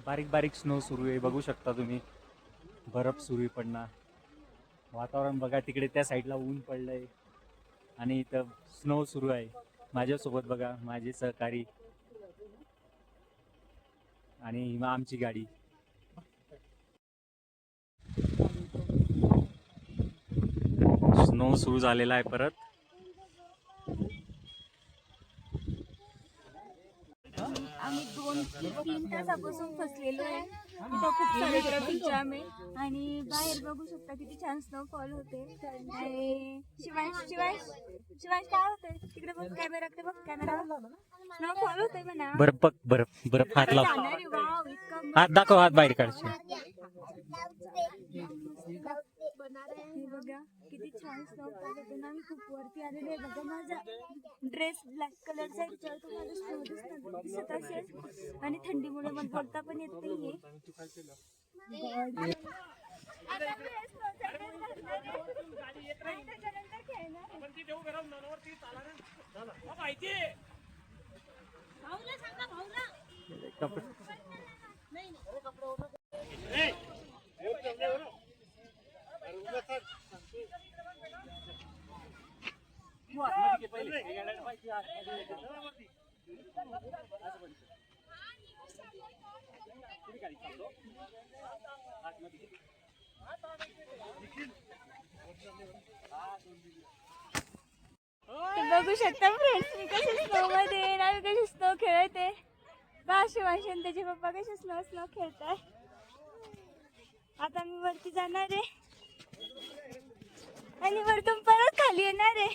बारीक बारीक स्नो सुरू आहे, बघू शकता तुम्ही. बर्फ सुरू आहे पडणार. वातावरण बघा, तिकडे त्या साईडला ऊन पडलंय आणि इथं स्नो सुरू आहे. माझ्यासोबत बघा माझे सहकारी आणि हिमा आमची गाडी. स्नो सुरू झालेला आहे परत. आम्ही 2-3 तासापासून फसलेलो आहे. इथं खूप सारे ट्रॅफिक जाम आहे आणि बाहेर बघू शकता किती छान स्नोफॉल होते. आणि शिवांश काय होतंय तिकडे? बघ कॅमेराकडे, बघ कॅमेरा. स्नोफॉल होतंय म्हणा. बर्फ बघ, बर्फ बर्फ. हात लाव, जाणार आहे. वाव, इतका हात दाखव, हात बाहेर काढशील. हे बघा किती छान स्नोफॉल होते ना. मी खूप वरती आलेले आहे. बघा माझा ड्रेस ब्लॅक कलरचा आहे, तर तुम्हाला स्नो दिसत असेल. आणि थंडीमुळे मला बोलता पण येत नाहीये. बघू शकता फ्रेंड्स, मी कशी स्नो मध्ये आणि कशी स्नो खेळते. बा शिवांश आणि त्याचे पप्पा कसे स्नो खेळताय. आता मी वरती जाणार आहे आणि वरतून परत खाली येणार आहे.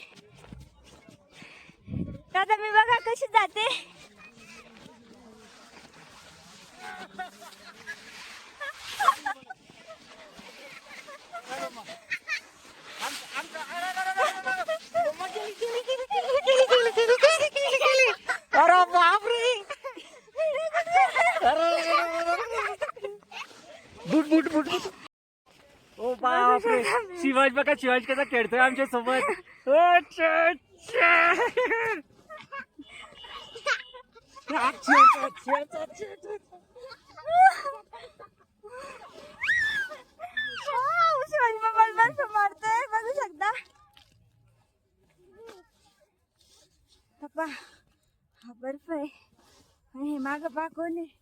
आता मी बघा कशी जाते. बुट बुट बुट बुट. ओ बापरे, शिवाज बघा, शिवाज कसा खेळतोय आमच्या सोबत. शिवाजी बाबा मारतोय, बघू शकता. पप्पा, हा बर्फ आहे आणि हे माग पा कोण आहे?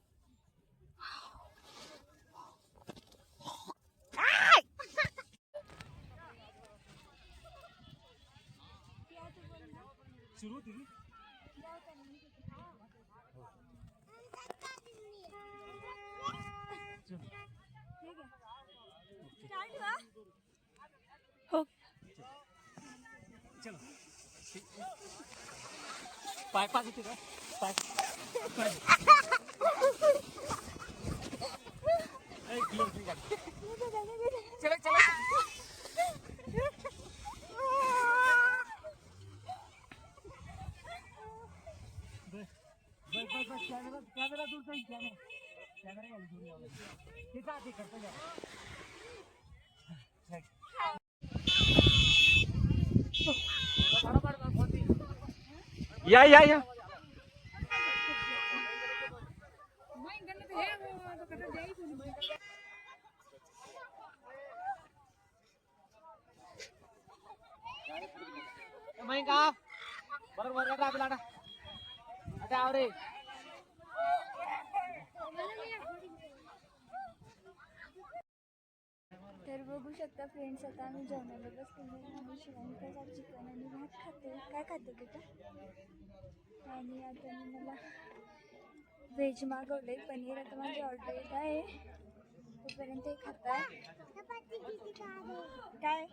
हो, पाय पाच होते का? पाय चला चला. कॅमेरा दूर जाईल. कॅमेरा या या या. तर बघू शकता फ्रेंड्स, आता आम्ही जेवणाला बसलेलो आणि शिवांकाचा चिकन आणि भात खाते. काय खाते बेटा? आणि आता मी मला व्हेज मागवले, पनीर. आता माझी ऑर्डर येत आहे, तोपर्यंत हे खाताय. काय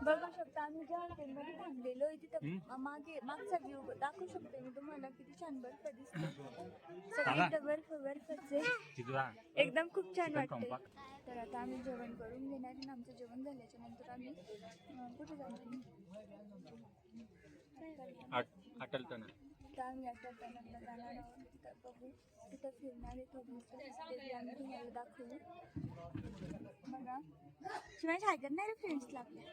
बघू शकता, आम्ही ज्या हॉटेलमध्ये थांबलेलो आहे तिथं मागचा व्ह्यू दाखवू शकते मी तुम्हाला. किती छान बर्फ दिसतो. सगळीकडे बर्फचे एकदम खूप छान वाटते. तर आता आम्ही जेवण करून घेणार आणि आमचं जेवण झाल्याच्या नंतर आम्ही कुठे जाणार? अटल टनल. तर आम्ही अटल टनलला जाणार आहोत. तिथं बघू, तिथं फिरणार आहे थोडंसं, ते आम्ही तुम्हाला दाखवू. बघा शिवाय काय करणार आहे फ्रेंड्सला आपल्या?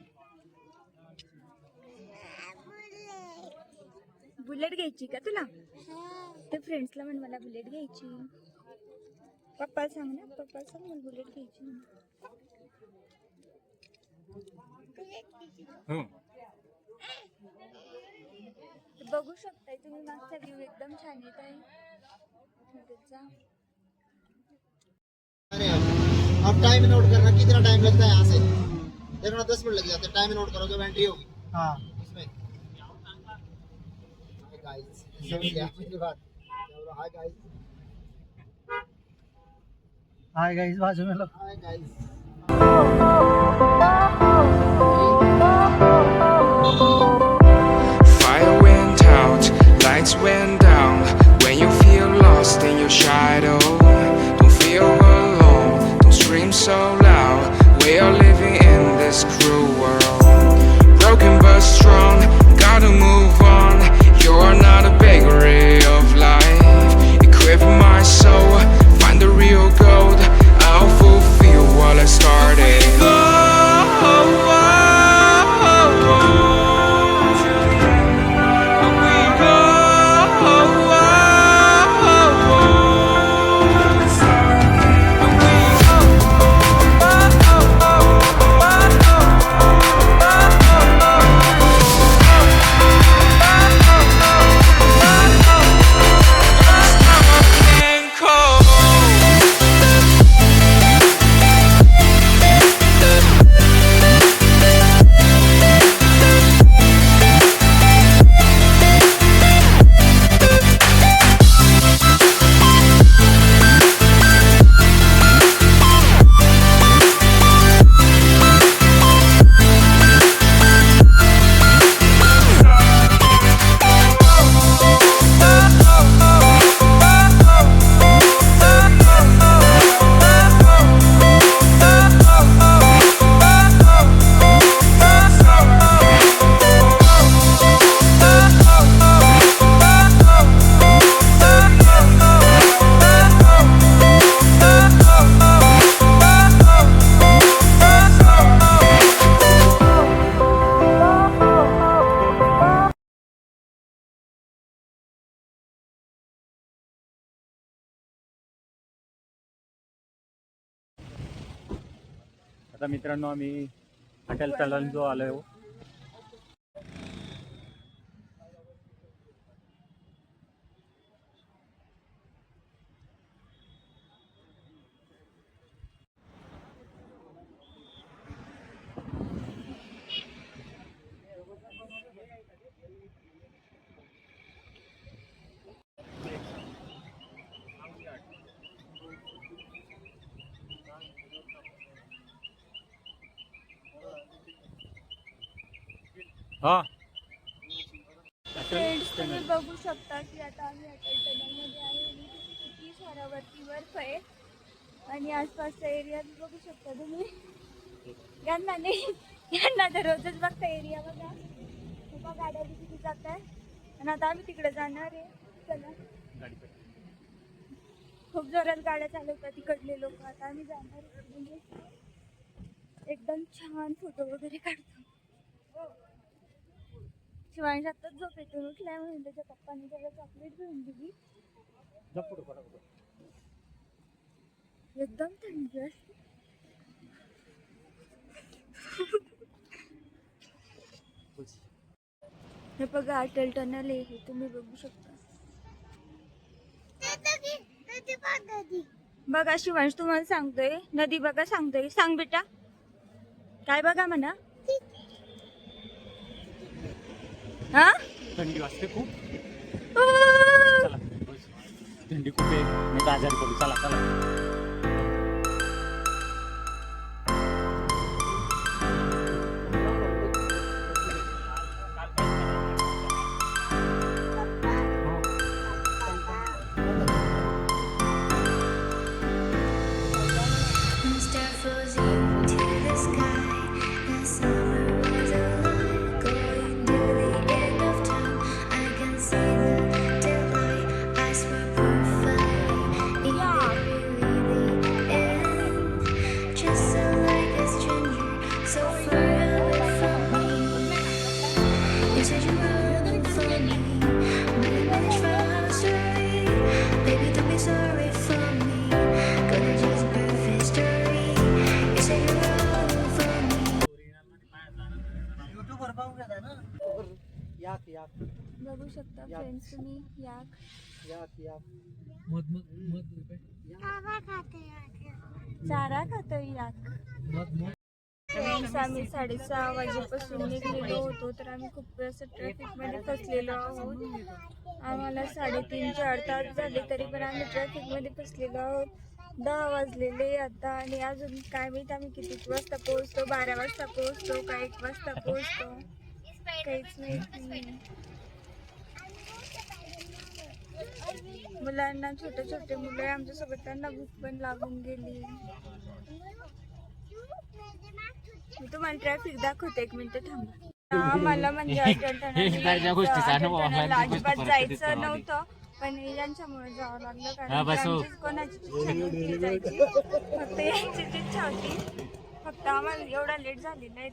बुलेट घ्यायची का तुला? तर फ्रेंड्सला म्हण मला बुलेट घ्यायची. पप्पा सांग ना, पप्पा सांग मला बुलेट घ्यायची म्हणून. हो. बघू शकताय तुम्ही मागचा व्ह्यू एकदम छान येत आहे. जा. अरे अब टाइम नोट करना, कितना टाइम लगता है यहाँ से? देखना 10 मिनट लग जाते हैं। टाइम नोट करो जब एंट्री होगी। हाँ इसमें हाय गाइस, पहली बात हाय गाइस, हाय गाइस, बाजू में low. Hi guys. Fire went out, lights went down. When you feel lost in your shadow, don't feel alone, don't scream so loud. We are living in this cruel world, broken but strong, gotta move on. You are not a bakery of life. Equip my soul, find the real gold. I'll fulfill what I started. आता मित्रांनो आम्ही hotel तलंजो आलोय. हा friends तुम्ही बघू शकता की आता आम्ही हॉटेल टनलमध्ये आहे आणि किती सारा वरती बर्फ आहे आणि आसपासचा एरिया बघू शकता तुम्ही. यांना नाही, यांना तर रोजच बघता एरिया बघा. खूप गाड्या किती जात आहे आणि आता आम्ही तिकडे जाणार आहे. चला, खूप जोरात गाड्या चालवतात तिकडले लोक. आता आम्ही जाणार आहे, म्हणजे एकदम छान फोटो वगैरे काढतो. शिवांश आत्ताच झोपेतून उठलाय म्हणून त्याच्या पप्पाने त्याला चॉकलेट घेऊन दिली. एकदम थंडी असते. हे बघा अटल टनल आहे, हे तुम्ही बघू शकता. बघा शिवांश तुम्हाला सांगतोय, नदी बघा सांगतोय. सांग बेटा काय बघा म्हणा. हा थंडी वाजते खूप. चला थंडी खूप आहे, मी आजारी पडू. चला चला. याक याक बघू शकता फ्रेंड्स तुम्ही याक याक याक मध मध मध रुपये चारा खातोय याक. मध मध फ्रेंड्स आम्ही 6:30 वाजेपासून निघलेलो होतो तर आम्ही खूप असं ट्रॅफिकमध्ये फसलेलो आहोत. आम्हाला 3.5-4 तास झाले तरी पण आम्ही ट्रॅफिकमध्ये फसलेलो आहोत. 10 वाजलेले आता आणि अजून काय माहित आम्ही किती वाजता पोहोचतो. 12 वाजता पोहोचतो का 1 वाजता पोहोचतो काहीच माहित नाही. मुलांना छोटे छोटे मुलं आहे आमच्यासोबत त्यांना भूक पण लागून गेली. मी तुम्हाला ट्रॅफिक दाखवते 1 मिनिट थांबा. आम्हाला म्हणजे अजिबात जायचं नव्हतं पण यांच्यामुळे जावं लागलं कारण की आमचीच कोणाची इच्छा नव्हती जायची. फक्त यांचीच इच्छा होती. फक्त आम्हाला एवढा लेट झालेला आहे.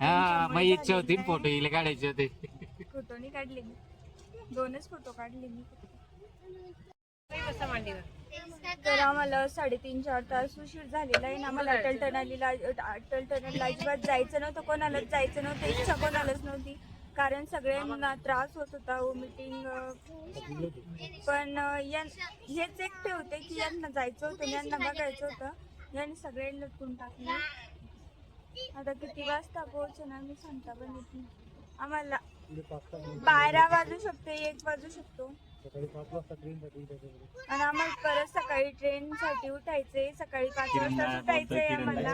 इच्छा होती फोटो येईल काढायचे होते. फोटो नाही काढले मी 2च फोटो काढले मी. तर आम्हाला 3.5-4 तास उशीर झालेला आहे. आम्हाला अटल टनलला अजिबात जायचं नव्हतं. कोणालाच जायचं नव्हतं. इच्छा कोणालाच नव्हती कारण सगळ्यांना त्रास होत होता मीटिंग. पण हेच एकटे होते की यांना जायचं होतं यांना बघायचं होतं. यांनी सगळे लटकून टाकले. आता किती वाजता पोहोचणार मी सांगता पण येत नाही. आम्हाला 12 वाजू शकते 1 वाजू शकतो आणि आम्हाला परत सकाळी ट्रेनसाठी उठायचे. सकाळी 5 वाजता उठायचंय आम्हाला.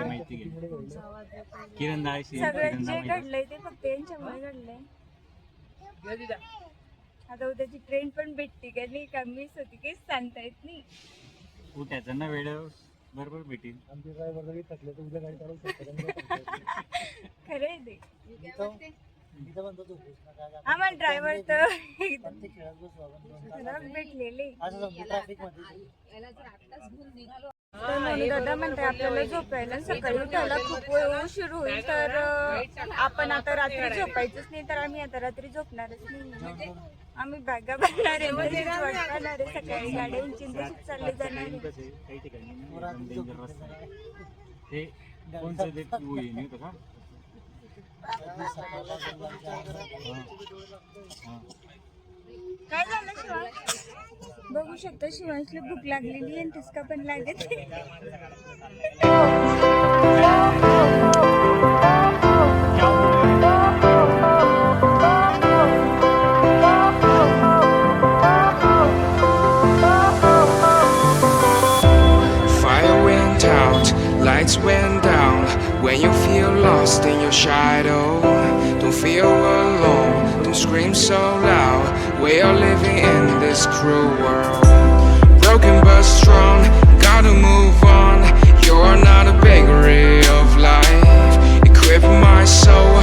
सगळं जे घडलंय ते फक्त यांच्यामुळे घडलंय. आता उद्याची ट्रेन पण भेटते का नाही का मिस होती काहीच सांगता येत नाही. उठायचं ना वेळ बरोबर भेटेल. आमचे ड्रायव्हर जरी थकले तर उद्या गाडी चालवू शकतो. खरंय ते. तिथं म्हणतो तू आम्हाला ड्रायव्हर तर ते खेळत बसू आपण खराब भेटलेले. असं समजू ट्रॅफिक मध्ये तर म्हणून दादा म्हणते आपल्याला झोपायला सकाळी उठायला खूप उशीर होईल तर आपण आता रात्री झोपायचंच नाही. तर आम्ही आता रात्री झोपणारच नाही. आम्ही बॅगा भरणार आहे म्हणजे वाटणार आहे. सकाळी गाड्यांची तशीच चालले जाणार आहे. काही ठिकाणी डेंजर रस्ता आहे. ते कोणचं ते नाही होतं का? काय झालं शिवांश? बघू शकता शिवांशला भूक लागलेली आहे तिसका पण लागत Fire went out, lights went down. When you feel lost in your shadow, don't feel alone, don't scream so loud. We are living in this cruel world. Broken but strong, gotta move on. You're not a bakery of life. Equip my soul